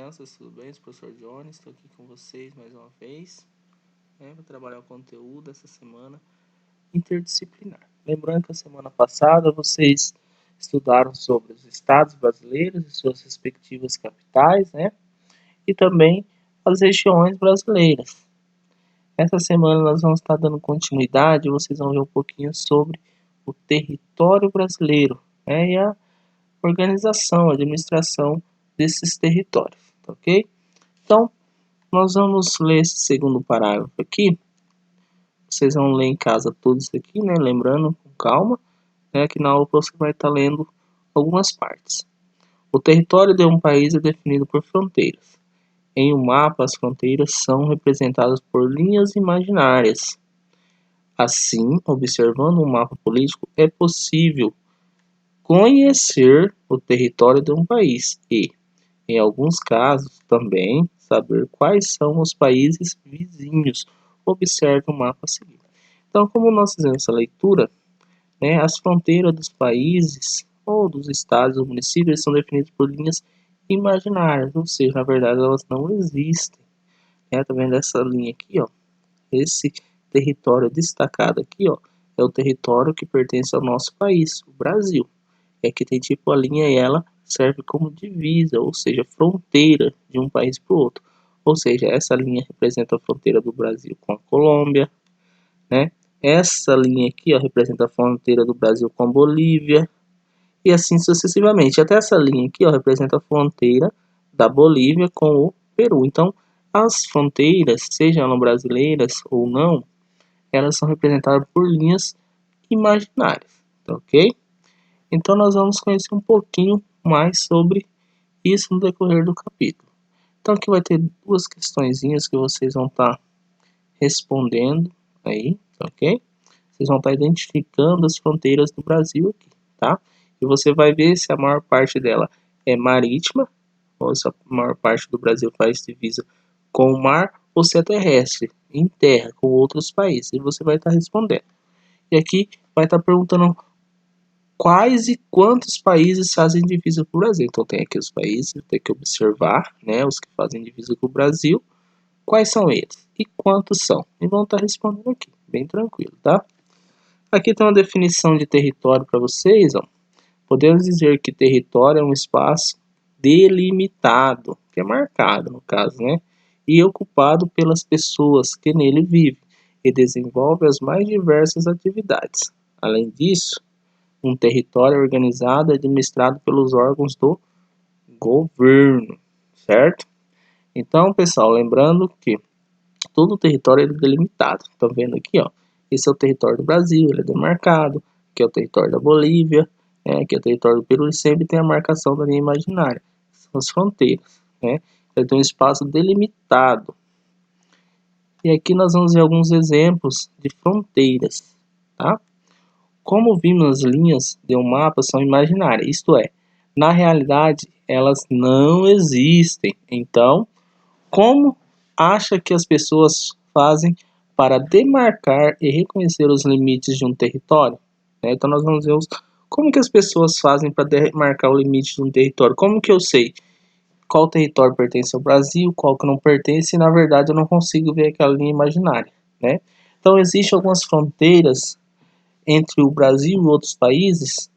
crianças, tudo bem? Sou o professor Jones, estou aqui com vocês mais uma vez, para trabalhar o conteúdo essa semana interdisciplinar. Lembrando que a semana passada vocês estudaram sobre os estados brasileiros e suas respectivas capitais, e também as regiões brasileiras. Essa semana nós vamos estar dando continuidade e vocês vão ver um pouquinho sobre o território brasileiro, e a organização, a administração desses territórios, tá ok? Então, nós vamos ler esse segundo parágrafo aqui. Vocês vão ler em casa tudo isso aqui, lembrando com calma, que na aula você vai estar lendo algumas partes. O território de um país é definido por fronteiras. Em um mapa, as fronteiras são representadas por linhas imaginárias. Assim, observando um mapa político, é possível conhecer o território de um país e, em alguns casos, também saber quais são os países vizinhos. Observe o mapa a seguir. Então, como nós fizemos essa leitura, as fronteiras dos países ou dos estados ou municípios são definidas por linhas imaginárias, ou seja, na verdade elas não existem. Tá vendo essa linha aqui, ó? Esse território destacado aqui, ó, é o território que pertence ao nosso país, o Brasil. Aqui tem tipo a linha e ela serve como divisa, ou seja, fronteira de um país para o outro. Ou seja, essa linha representa a fronteira do Brasil com a Colômbia, Essa linha aqui, ó, representa a fronteira do Brasil com a Bolívia, e assim sucessivamente. Até essa linha aqui, ó, representa a fronteira da Bolívia com o Peru. Então, as fronteiras, sejam elas brasileiras ou não, elas são representadas por linhas imaginárias, tá ok? Então, nós vamos conhecer um pouquinho mais sobre isso no decorrer do capítulo. Então, aqui vai ter duas questõezinhas que vocês vão estar respondendo aí, ok? Vocês vão estar identificando as fronteiras do Brasil aqui, tá? E você vai ver se a maior parte dela é marítima, ou se a maior parte do Brasil faz divisa com o mar, ou se é terrestre, em terra, com outros países. E você vai estar respondendo. E aqui vai estar perguntando quais e quantos países fazem divisa com o Brasil. Então tem aqui os países, tem que observar, os que fazem divisa com o Brasil, quais são eles e quantos são. E vão estar respondendo aqui, bem tranquilo, tá? Aqui tem uma definição de território para vocês, ó. Podemos dizer que território é um espaço delimitado, que é marcado no caso, e ocupado pelas pessoas que nele vivem e desenvolvem as mais diversas atividades. Além disso, um território é organizado e administrado pelos órgãos do governo, certo? Então, pessoal, lembrando que todo o território é delimitado. Estão vendo aqui, ó? Esse é o território do Brasil, ele é demarcado. Aqui é o território da Bolívia, aqui é o território do Peru, e sempre tem a marcação da linha imaginária. São as fronteiras, Então, tem um espaço delimitado. E aqui nós vamos ver alguns exemplos de fronteiras, tá? Como vimos, as linhas de um mapa são imaginárias, isto é, na realidade, elas não existem. Então, como acha que as pessoas fazem para demarcar e reconhecer os limites de um território? Então, nós vamos ver como que as pessoas fazem para demarcar o limite de um território. Como que eu sei qual território pertence ao Brasil, qual que não pertence, e na verdade eu não consigo ver aquela linha imaginária, Então, existem algumas fronteiras entre o Brasil e outros países,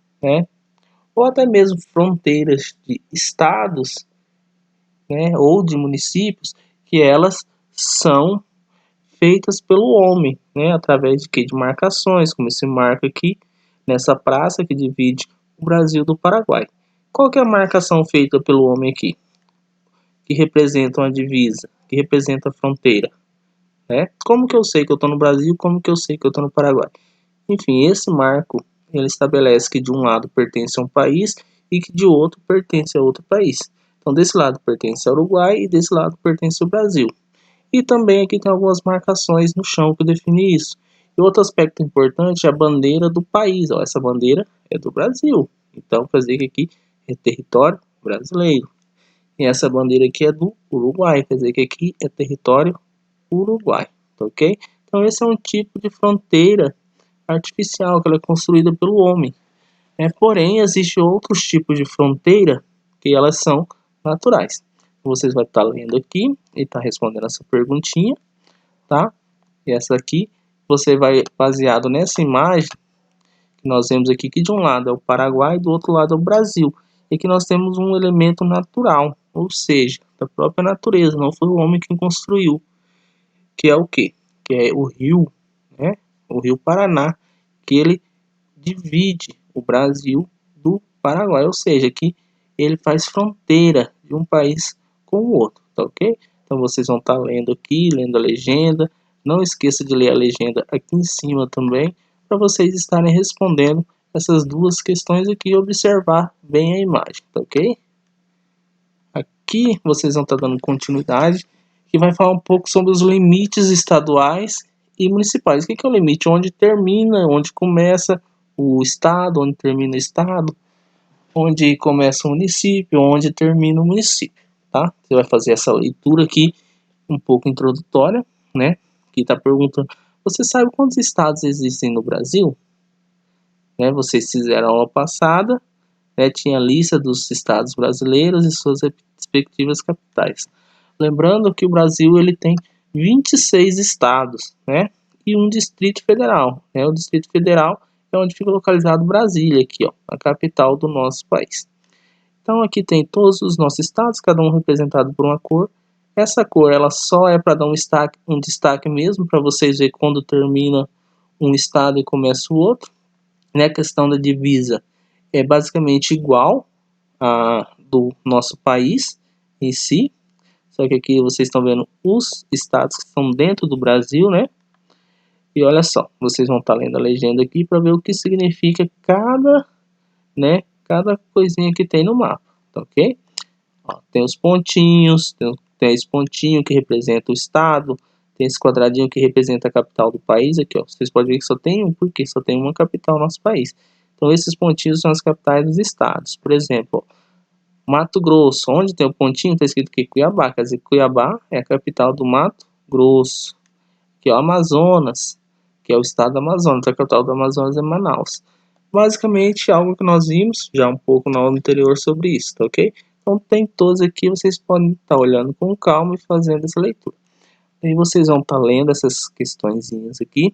ou até mesmo fronteiras de estados, ou de municípios, que elas são feitas pelo homem, através de quê? De marcações, como se marca aqui nessa praça que divide o Brasil do Paraguai. Qual que é a marcação feita pelo homem aqui? Que representa uma divisa, que representa a fronteira, Como que eu sei que eu estou no Brasil, como que eu sei que eu estou no Paraguai? Enfim, esse marco, ele estabelece que de um lado pertence a um país e que de outro pertence a outro país. Então, desse lado pertence ao Uruguai e desse lado pertence ao Brasil. E também aqui tem algumas marcações no chão que define isso. E outro aspecto importante é a bandeira do país. Ó, essa bandeira é do Brasil. Então, quer dizer que aqui é território brasileiro. E essa bandeira aqui é do Uruguai. Quer dizer que aqui é território Uruguai. Ok? Então, esse é um tipo de fronteira artificial, que ela é construída pelo homem. Porém, existem outros tipos de fronteira que elas são naturais. vocês vão estar lendo aqui e tá respondendo essa perguntinha, tá? E essa aqui, você vai, baseado nessa imagem, que nós vemos aqui, que de um lado é o Paraguai e do outro lado é o Brasil. E aqui nós temos um elemento natural, ou seja, da própria natureza, não foi o homem quem construiu, que é o quê? Que é o rio, né? O rio Paraná, que ele divide o Brasil do Paraguai, ou seja, que ele faz fronteira de um país com o outro, tá ok? Então vocês vão estar lendo aqui, lendo a legenda. Não esqueça de ler a legenda aqui em cima também, para vocês estarem respondendo essas duas questões aqui e observar bem a imagem, tá ok? Aqui vocês vão estar dando continuidade, que vai falar um pouco sobre os limites estaduais e municipais. O que é o limite? Onde termina, onde começa o estado, onde termina o estado, onde começa o município, onde termina o município, tá? Você vai fazer essa leitura aqui, um pouco introdutória, né? Que está perguntando, você sabe quantos estados existem no Brasil? Né? Vocês fizeram a aula passada, né? Tinha a lista dos estados brasileiros e suas respectivas capitais. Lembrando que o Brasil ele tem 26 estados, né? E um distrito federal, né? O Distrito Federal é onde fica localizado Brasília, aqui, ó, a capital do nosso país. Então aqui tem todos os nossos estados, cada um representado por uma cor. Essa cor ela só é para dar um destaque mesmo, para vocês verem quando termina um estado e começa o outro. Né? A questão da divisa é basicamente igual a do nosso país em si, só que aqui vocês estão vendo os estados que estão dentro do Brasil, né? E olha só, vocês vão estar lendo a legenda aqui para ver o que significa cada, né, cada coisinha que tem no mapa, tá ok? Ó, tem os pontinhos, tem esse pontinho que representa o estado, tem esse quadradinho que representa a capital do país aqui, ó. Vocês podem ver que só tem um, porque só tem uma capital no nosso país. Então esses pontinhos são as capitais dos estados. Por exemplo, ó, Mato Grosso, onde tem o pontinho, está escrito aqui Cuiabá, quer dizer, Cuiabá é a capital do Mato Grosso. Aqui é o Amazonas, que é o estado do Amazonas, a capital do Amazonas é Manaus. Basicamente, algo que nós vimos já um pouco na aula anterior sobre isso, tá ok? Então tem todos aqui, vocês podem estar olhando com calma e fazendo essa leitura. Aí vocês vão estar lendo essas questõezinhas aqui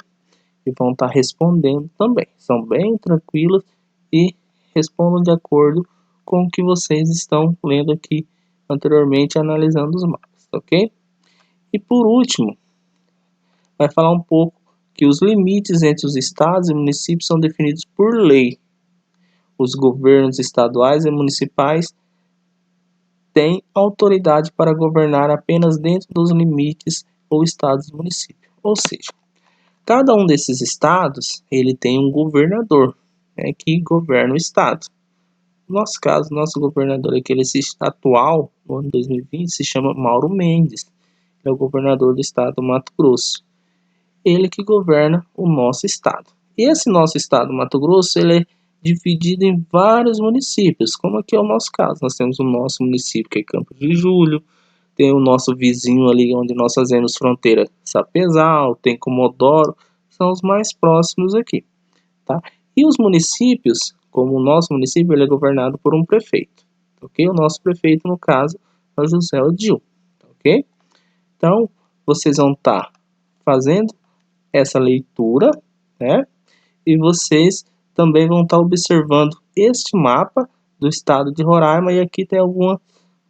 e vão estar respondendo também. São bem tranquilas e respondam de acordo com o que vocês estão lendo aqui anteriormente, analisando os mapas, ok? E por último, vai falar um pouco que os limites entre os estados e municípios são definidos por lei. Os governos estaduais e municipais têm autoridade para governar apenas dentro dos limites ou estados e municípios. Ou seja, cada um desses estados ele tem um governador, né, que governa o estado. No nosso caso, nosso governador aquele atual, no ano 2020, se chama Mauro Mendes. Ele é o governador do estado do Mato Grosso. Ele que governa o nosso estado. E esse nosso estado, Mato Grosso, ele é dividido em vários municípios, como aqui é o nosso caso. Nós temos o nosso município, que é Campos de Julho, tem o nosso vizinho ali, onde nós fazemos fronteira, Sapezal, tem Comodoro, são os mais próximos aqui, tá? E os municípios, como o nosso município, ele é governado por um prefeito, ok? O nosso prefeito, no caso, é o José Odil, ok? Então, vocês vão estar fazendo essa leitura, né? E vocês também vão estar observando este mapa do estado de Roraima, e aqui tem alguma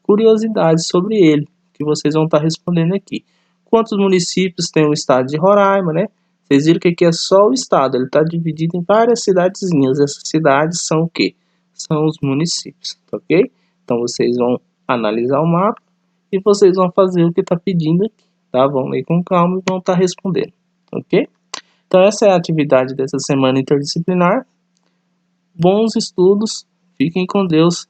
curiosidade sobre ele, que vocês vão estar respondendo aqui. Quantos municípios tem o estado de Roraima, né? Vocês viram que aqui é só o estado, ele está dividido em várias cidadezinhas. Essas cidades são o quê? São os municípios, ok? Então vocês vão analisar o mapa e vocês vão fazer o que está pedindo aqui, tá? Vão ler com calma e vão estar respondendo, ok? Então essa é a atividade dessa semana interdisciplinar. Bons estudos, fiquem com Deus.